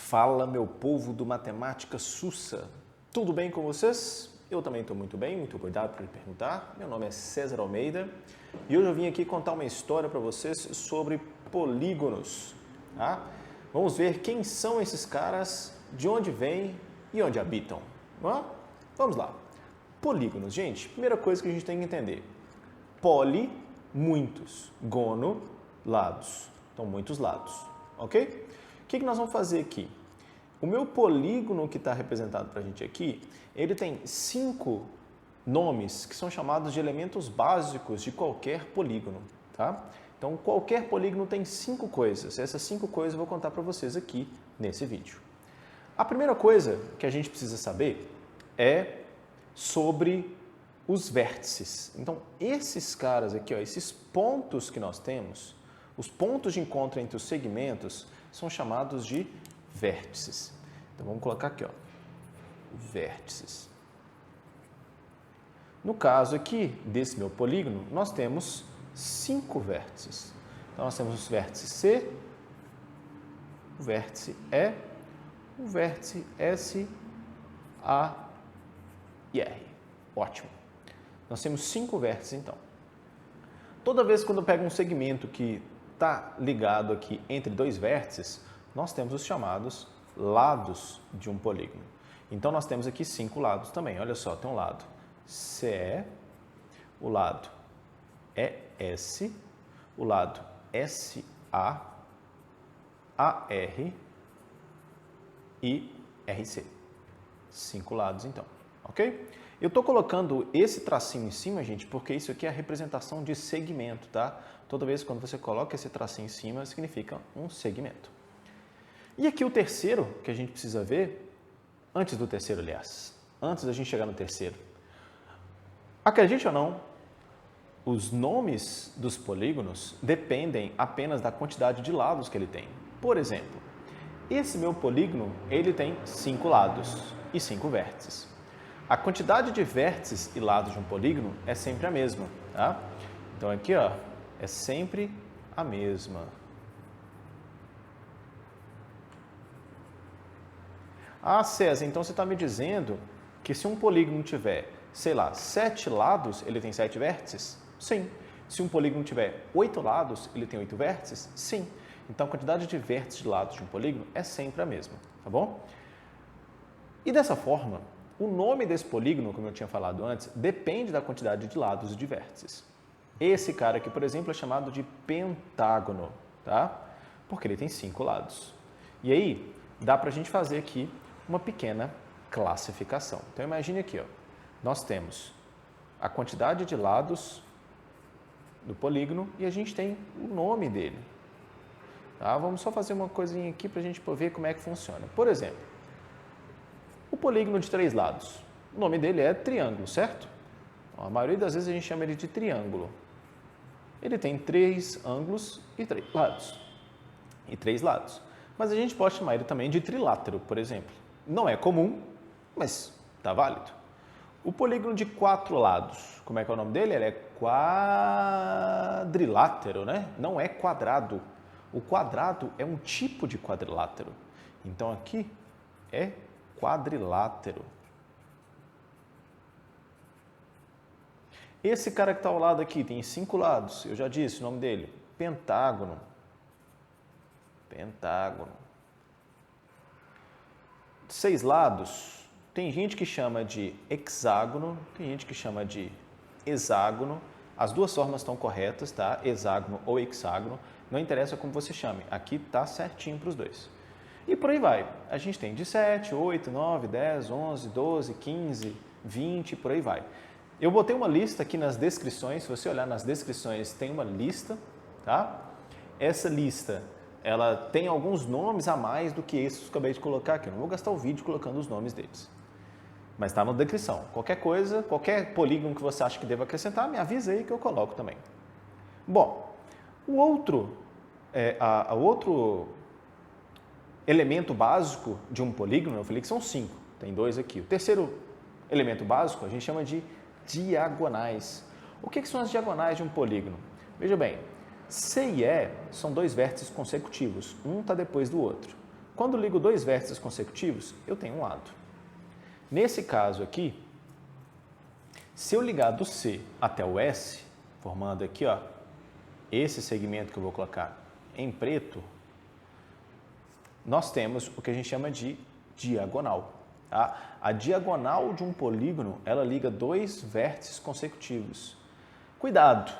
Fala, meu povo do Matemática Sussa. Tudo bem com vocês? Eu também estou muito bem, muito obrigado por me perguntar. Meu nome é César Almeida e hoje eu vim aqui contar uma história para vocês sobre polígonos. Tá? Vamos ver quem são esses caras, de onde vêm e onde habitam. Vamos lá. Polígonos, gente, primeira coisa que a gente tem que entender. Poli, muitos. Gono, lados. Então, muitos lados. Ok? O que nós vamos fazer aqui? O meu polígono que está representado para a gente aqui, ele tem 5 nomes que são chamados de elementos básicos de qualquer polígono. Tá? Então, qualquer polígono tem 5 coisas. Essas 5 coisas eu vou contar para vocês aqui nesse vídeo. A primeira coisa que a gente precisa saber é sobre os vértices. Então, esses caras aqui, ó, esses pontos que nós temos, os pontos de encontro entre os segmentos, são chamados de vértices. Então, vamos colocar aqui, ó, vértices. No caso aqui, desse meu polígono, nós temos 5 vértices. Então, nós temos os vértices C, o vértice E, o vértice S, A e R. Ótimo. Nós temos 5 vértices, então. Toda vez que eu pego um segmento que está ligado aqui entre 2 vértices, nós temos os chamados lados de um polígono. Então, nós temos aqui 5 lados também. Olha só, tem um lado CE, o lado ES, o lado SA, AR e RC. 5 lados, então. Ok? Eu estou colocando esse tracinho em cima, gente, porque isso aqui é a representação de segmento, tá? Toda vez que quando você coloca esse tracinho em cima, significa um segmento. E aqui o terceiro que a gente precisa ver, antes do terceiro, aliás, antes da gente chegar no terceiro. Acredite ou não, os nomes dos polígonos dependem apenas da quantidade de lados que ele tem. Por exemplo, esse meu polígono, ele tem 5 lados e 5 vértices. A quantidade de vértices e lados de um polígono é sempre a mesma, tá? Então, aqui, ó, é sempre a mesma. Ah, César, então você está me dizendo que se um polígono tiver, sei lá, 7 lados, ele tem 7 vértices? Sim. Se um polígono tiver 8 lados, ele tem 8 vértices? Sim. Então, a quantidade de vértices e lados de um polígono é sempre a mesma, tá bom? E dessa forma, o nome desse polígono, como eu tinha falado antes, depende da quantidade de lados e de vértices. Esse cara aqui, por exemplo, é chamado de pentágono, tá? Porque ele tem 5 lados. E aí, dá para a gente fazer aqui uma pequena classificação. Então, imagine aqui, ó, nós temos a quantidade de lados do polígono e a gente tem o nome dele. Tá? Vamos só fazer uma coisinha aqui para a gente ver como é que funciona. Por exemplo, o polígono de 3 lados, o nome dele é triângulo, certo? A maioria das vezes a gente chama ele de triângulo. Ele tem 3 ângulos e 3 lados. Mas a gente pode chamar ele também de trilátero, por exemplo. Não é comum, mas está válido. O polígono de 4 lados, como é que é o nome dele? Ele é quadrilátero, né? Não é quadrado. O quadrado é um tipo de quadrilátero. Então, aqui é quadrilátero. Esse cara que está ao lado aqui tem 5 lados, eu já disse o nome dele, pentágono. Pentágono. 6 lados, tem gente que chama de hexágono, tem gente que chama de hexágono. As duas formas estão corretas, tá? Hexágono ou hexágono, não interessa como você chame, aqui está certinho para os dois. E por aí vai. A gente tem de 7, 8, 9, 10, 11, 12, 15, 20, por aí vai. Eu botei uma lista aqui nas descrições, se você olhar nas descrições tem uma lista, tá? Essa lista, ela tem alguns nomes a mais do que esses que eu acabei de colocar aqui. Eu não vou gastar o vídeo colocando os nomes deles. Mas está na descrição. Qualquer coisa, qualquer polígono que você acha que deva acrescentar, me avisa aí que eu coloco também. Bom, o outro elemento básico de um polígono, eu falei que são 5, tem 2 aqui. O terceiro elemento básico a gente chama de diagonais. O que são as diagonais de um polígono? Veja bem, C e E são 2 vértices consecutivos, um está depois do outro. quando ligo dois vértices consecutivos, eu tenho um lado. Nesse caso aqui, se eu ligar do C até o S, formando aqui, ó, esse segmento que eu vou colocar em preto, nós temos o que a gente chama de diagonal. Tá? A diagonal de um polígono, ela liga dois vértices consecutivos. Cuidado!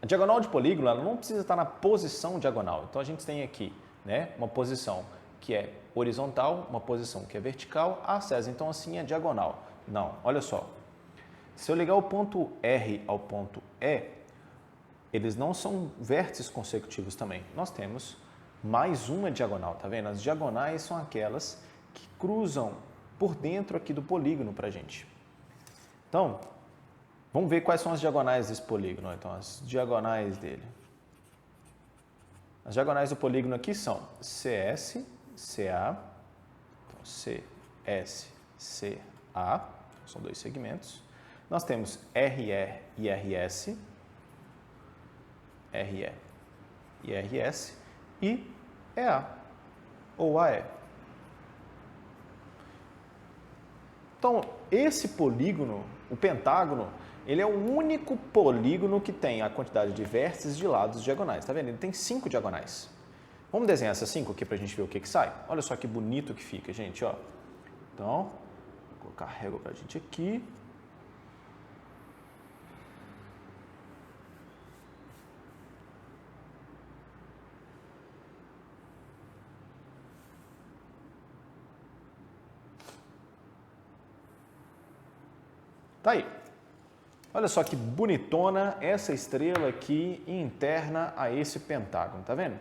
A diagonal de polígono, ela não precisa estar na posição diagonal. Então, a gente tem aqui, né, uma posição que é horizontal, uma posição que é vertical. Ah, César, então assim é diagonal. Não, olha só. Se eu ligar o ponto R ao ponto E, eles não são vértices consecutivos também. Nós temos mais uma diagonal, tá vendo? As diagonais são aquelas que cruzam por dentro aqui do polígono pra gente. Então, vamos ver quais são as diagonais desse polígono. Então, as diagonais dele. As diagonais do polígono aqui são CS, CA, então CS, CA, são dois segmentos. Nós temos RE e RS, RE e RS, e EA, ou AE. Então, esse polígono, o pentágono, ele é o único polígono que tem a quantidade de vértices de lados diagonais. Tá vendo? Ele tem 5 diagonais. Vamos desenhar essas 5 aqui para a gente ver o que sai? Olha só que bonito que fica, gente. Ó. Então, vou colocar a régua para a gente aqui. Tá aí. Olha só que bonitona essa estrela aqui interna a esse pentágono, tá vendo?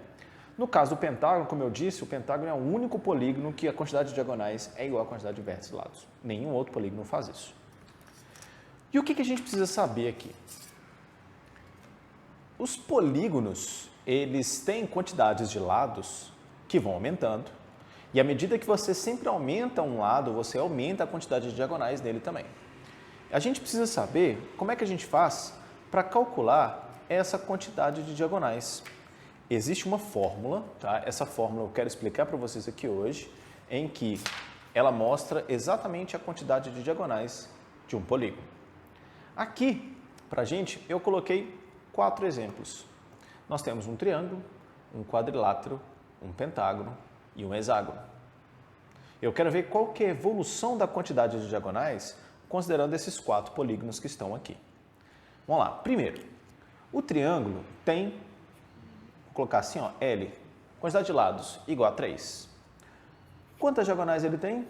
No caso do pentágono, como eu disse, o pentágono é o único polígono que a quantidade de diagonais é igual à quantidade de vértices e lados. Nenhum outro polígono faz isso. E o que a gente precisa saber aqui? Os polígonos, eles têm quantidades de lados que vão aumentando, e à medida que você sempre aumenta um lado, você aumenta a quantidade de diagonais dele também. A gente precisa saber como é que a gente faz para calcular essa quantidade de diagonais. Existe uma fórmula, tá? Essa fórmula eu quero explicar para vocês aqui hoje, em que ela mostra exatamente a quantidade de diagonais de um polígono. Aqui, para a gente, eu coloquei 4 exemplos. Nós temos um triângulo, um quadrilátero, um pentágono e um hexágono. Eu quero ver qual que é a evolução da quantidade de diagonais considerando esses 4 polígonos que estão aqui. Vamos lá. Primeiro, o triângulo tem, vou colocar assim, ó, L, quantidade de lados igual a 3. Quantas diagonais ele tem?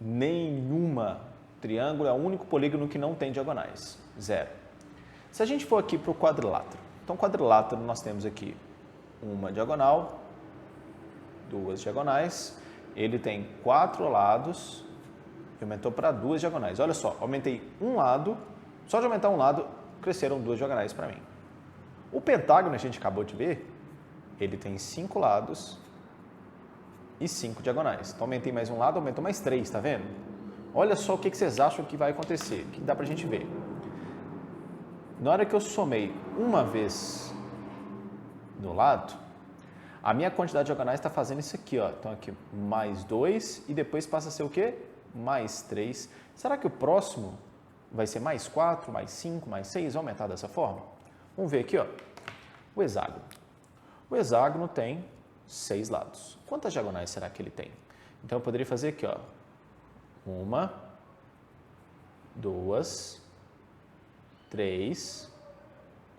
Nenhuma. Triângulo é o único polígono que não tem diagonais. 0. Se a gente for aqui para o quadrilátero, então quadrilátero nós temos aqui uma diagonal, 2 diagonais, ele tem 4 lados, aumentou para 2 diagonais. Olha só, aumentei um lado, só de aumentar um lado, cresceram 2 diagonais para mim. O pentágono, a gente acabou de ver, ele tem 5 lados e 5 diagonais. Então, aumentei mais um lado, aumentou mais 3, tá vendo? Olha só o que vocês acham que vai acontecer, o que dá para a gente ver. Na hora que eu somei uma vez no lado, a minha quantidade de diagonais está fazendo isso aqui, ó. Então, aqui, mais 2 e depois passa a ser o quê? Mais 3. Será que o próximo vai ser mais 4, mais 5, mais 6? Vai aumentar dessa forma? Vamos ver aqui, ó, o hexágono. O hexágono tem 6 lados. Quantas diagonais será que ele tem? Então, eu poderia fazer aqui, ó, 1, 2, 3,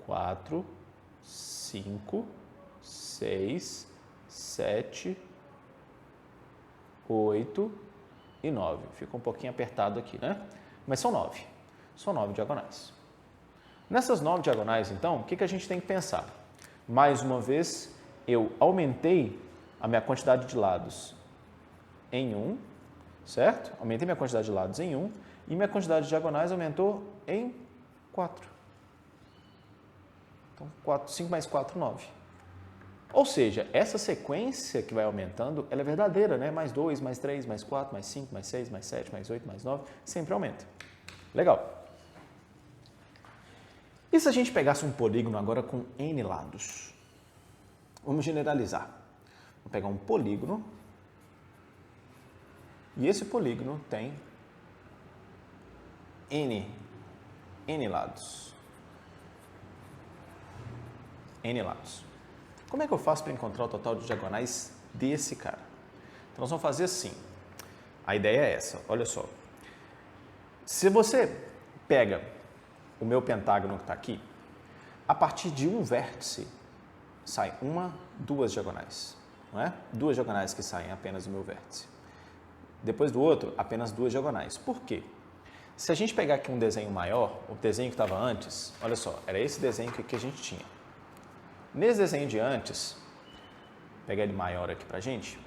4, 5, 6, 7, 8 e 9. Fica um pouquinho apertado aqui, né? Mas são 9. São 9 diagonais. Nessas 9 diagonais, então, o que a gente tem que pensar? Mais uma vez, eu aumentei a minha quantidade de lados em 1, certo? Aumentei minha quantidade de lados em 1 e minha quantidade de diagonais aumentou em 4. Então, 5 mais 4, 9. Ou seja, essa sequência que vai aumentando, ela é verdadeira, né? Mais 2, mais 3, mais 4, mais 5, mais 6, mais 7, mais 8, mais 9, sempre aumenta. Legal. E se a gente pegasse um polígono agora com N lados? Vamos generalizar. Vou pegar um polígono E esse polígono tem N lados. N lados. Como é que eu faço para encontrar o total de diagonais desse cara? Então, nós vamos fazer assim. A ideia é essa, olha só. Se você pega o meu pentágono que está aqui, a partir de um vértice sai duas diagonais, não é? Duas diagonais que saem apenas do meu vértice. Depois do outro, apenas duas diagonais. Por quê? Se a gente pegar aqui um desenho maior, o desenho que estava antes, olha só, era esse desenho que a gente tinha. Nesse desenho de antes, vou pegar ele maior aqui pra gente,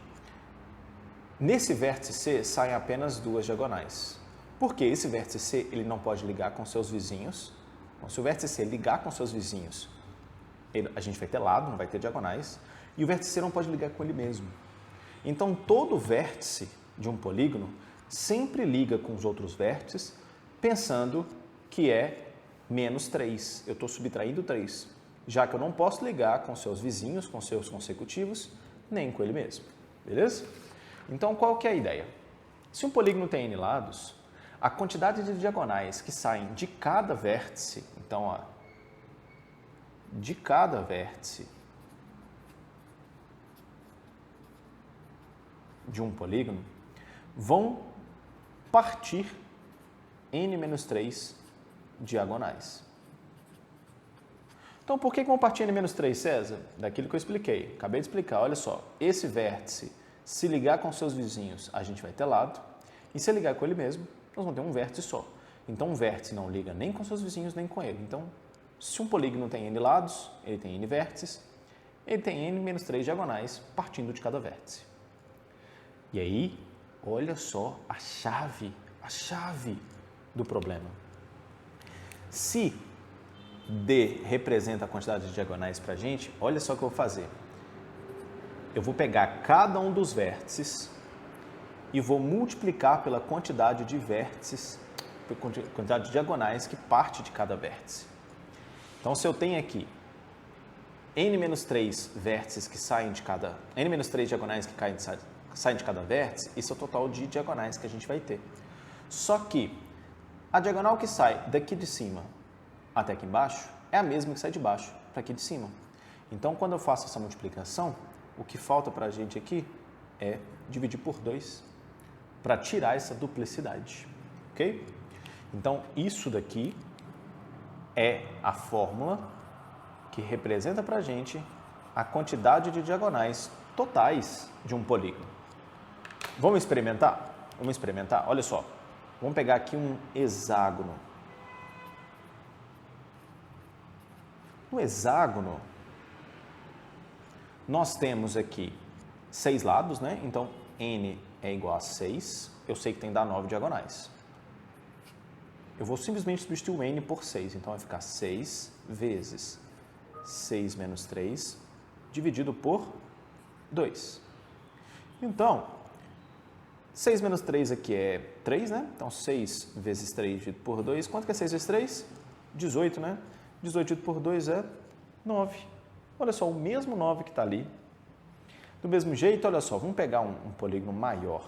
nesse vértice C saem apenas duas diagonais. Por quê? Esse vértice C ele não pode ligar com seus vizinhos. Então, se o vértice C ligar com seus vizinhos, a gente vai ter lado, não vai ter diagonais, e o vértice C não pode ligar com ele mesmo. Então, todo vértice de um polígono sempre liga com os outros vértices, pensando que é menos 3. Eu estou subtraindo 3, já que eu não posso ligar com seus vizinhos, com seus consecutivos, nem com ele mesmo. Beleza? Então, qual que é a ideia? Se um polígono tem N lados, a quantidade de diagonais que saem de cada vértice, então, ó, de cada vértice de um polígono, vão partir N-3 diagonais. Então, por que vão partir N-3, César? Daquilo que eu expliquei. Acabei de explicar, olha só. Esse vértice, se ligar com seus vizinhos, a gente vai ter lado. E se ligar com ele mesmo, nós vamos ter um vértice só. Então, um vértice não liga nem com seus vizinhos, nem com ele. Então, se um polígono tem N lados, ele tem N vértices, ele tem N-3 diagonais partindo de cada vértice. E aí, olha só a chave do problema. Se D representa a quantidade de diagonais para a gente, olha só o que eu vou fazer. Eu vou pegar cada um dos vértices e vou multiplicar pela quantidade de vértices, pela quantidade de diagonais que parte de cada vértice. Então, se eu tenho aqui N-3 vértices que saem de cada... N-3 diagonais que saem de cada vértice, isso é o total de diagonais que a gente vai ter. Só que a diagonal que sai daqui de cima até aqui embaixo é a mesma que sai de baixo para aqui de cima. Então, quando eu faço essa multiplicação, o que falta para a gente aqui é dividir por 2 para tirar essa duplicidade, ok? Então, isso daqui é a fórmula que representa para a gente a quantidade de diagonais totais de um polígono. Vamos experimentar? Vamos experimentar? Olha só, vamos pegar aqui um hexágono. No hexágono, nós temos aqui 6 lados, né? Então, N é igual a 6. Eu sei que tem que dar 9 diagonais. Eu vou simplesmente substituir o N por 6. Então, vai ficar 6 vezes 6 menos 3, dividido por 2. Então, 6 menos 3 aqui é 3, né? Então, 6 vezes 3 dividido por 2. Quanto que é 6 vezes 3? 18, né? 18 dividido por 2 é 9. Olha só, o mesmo 9 que está ali. Do mesmo jeito, olha só, vamos pegar um polígono maior.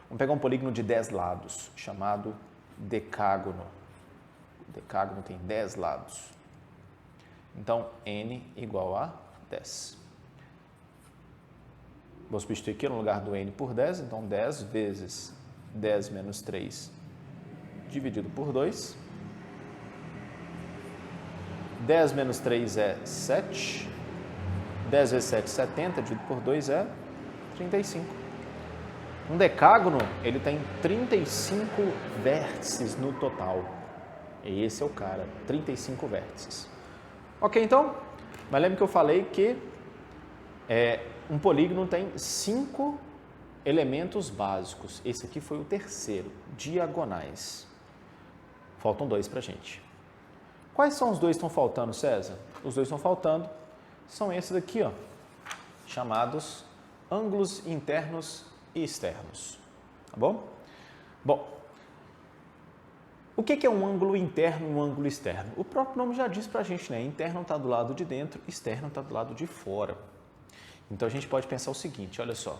Vamos pegar um polígono de 10 lados, chamado decágono. O decágono tem 10 lados. Então, N igual a 10. Vou substituir aqui no lugar do N por 10. Então, 10 vezes 10 menos 3 dividido por 2. 10 menos 3 é 7. 10 vezes 7, 70. Dividido por 2 é 35. Um decágono, ele tem 35 vértices no total. E esse é o cara, 35 vértices. Ok, então? Mas lembra que eu falei que um polígono tem 5 elementos básicos. Esse aqui foi o terceiro, diagonais. Faltam 2 para a gente. Quais são os 2 que estão faltando, César? Os 2 que estão faltando são esses aqui, ó, chamados ângulos internos e externos. Tá bom? Bom, o que é um ângulo interno e um ângulo externo? O próprio nome já diz para a gente, né? Interno está do lado de dentro, externo está do lado de fora. Então, a gente pode pensar o seguinte, olha só.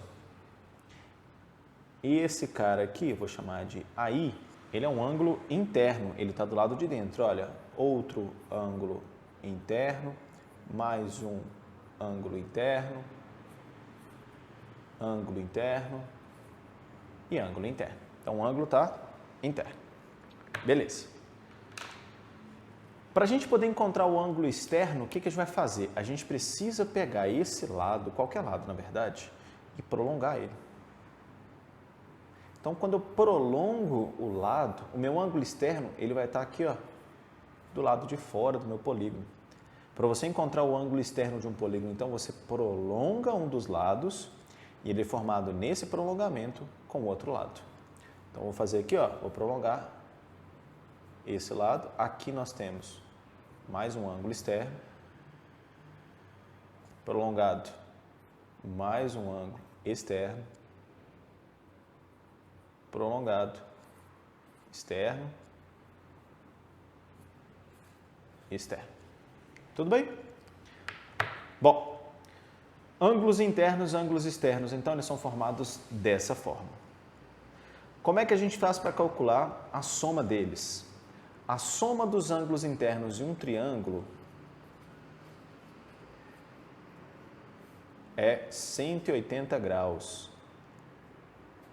E esse cara aqui, eu vou chamar de AI, ele é um ângulo interno, ele está do lado de dentro. Olha, outro ângulo interno, mais um ângulo interno e ângulo interno. Então, o ângulo está interno. Beleza. Para a gente poder encontrar o ângulo externo, o que a gente vai fazer? A gente precisa pegar esse lado, qualquer lado, na verdade, e prolongar ele. Então, quando eu prolongo o lado, o meu ângulo externo, ele vai estar aqui, ó, do lado de fora do meu polígono. Para você encontrar o ângulo externo de um polígono, então, você prolonga um dos lados e ele é formado nesse prolongamento com o outro lado. Então, vou fazer aqui, ó, vou prolongar esse lado. Aqui nós temos mais um ângulo externo, prolongado, mais um ângulo externo, prolongado, externo, externo. Tudo bem? Bom, ângulos internos, ângulos externos, então eles são formados dessa forma. Como é que a gente faz para calcular a soma deles? A soma dos ângulos internos de um triângulo é 180 graus.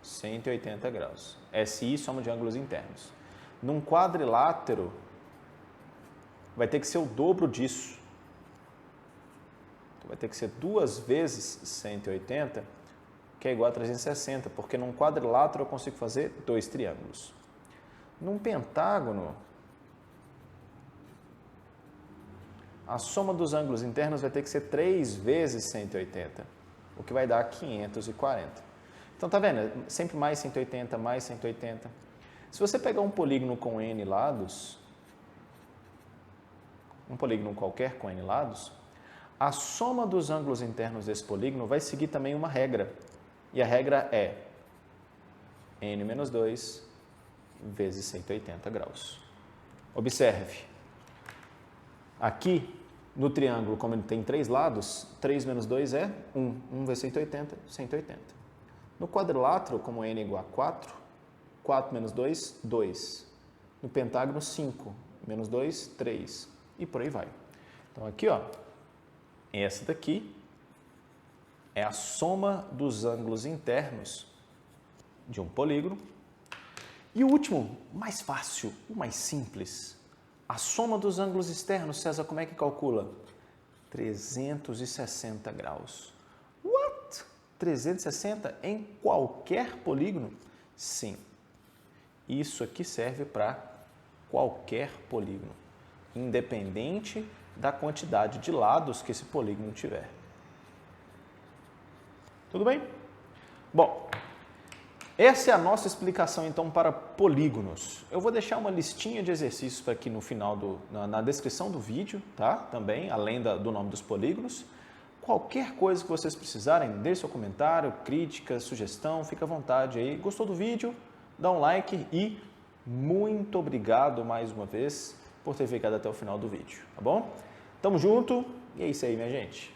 180 graus. SI, soma de ângulos internos. Num quadrilátero, vai ter que ser o dobro disso. Então, vai ter que ser 2 vezes 180, que é igual a 360, porque num quadrilátero eu consigo fazer 2 triângulos. Num pentágono, a soma dos ângulos internos vai ter que ser 3 vezes 180, o que vai dar 540. Então, tá vendo? Sempre mais 180, mais 180. Se você pegar um polígono com N lados, um polígono qualquer com N lados, a soma dos ângulos internos desse polígono vai seguir também uma regra. E a regra é N menos 2 vezes 180 graus. Observe. Aqui, no triângulo, como ele tem 3 lados, 3 menos 2 é 1. 1 vezes 180, 180. No quadrilátero, como N é igual a 4, 4 menos 2, 2. No pentágono, 5. Menos 2, 3. E por aí vai. Então, aqui, ó, essa daqui é a soma dos ângulos internos de um polígono. E o último, mais fácil, o mais simples, a soma dos ângulos externos. César, como é que calcula? 360 graus. What? 360 em qualquer polígono? Sim. Isso aqui serve para qualquer polígono, independente da quantidade de lados que esse polígono tiver. Tudo bem? Bom, essa é a nossa explicação então para polígonos. Eu vou deixar uma listinha de exercícios aqui no final, na descrição do vídeo, tá? Também, além do nome dos polígonos. Qualquer coisa que vocês precisarem, deixe seu comentário, crítica, sugestão, fica à vontade aí. Gostou do vídeo? Dá um like e muito obrigado mais uma vez por ter ficado até o final do vídeo, tá bom? Tamo junto e é isso aí, minha gente.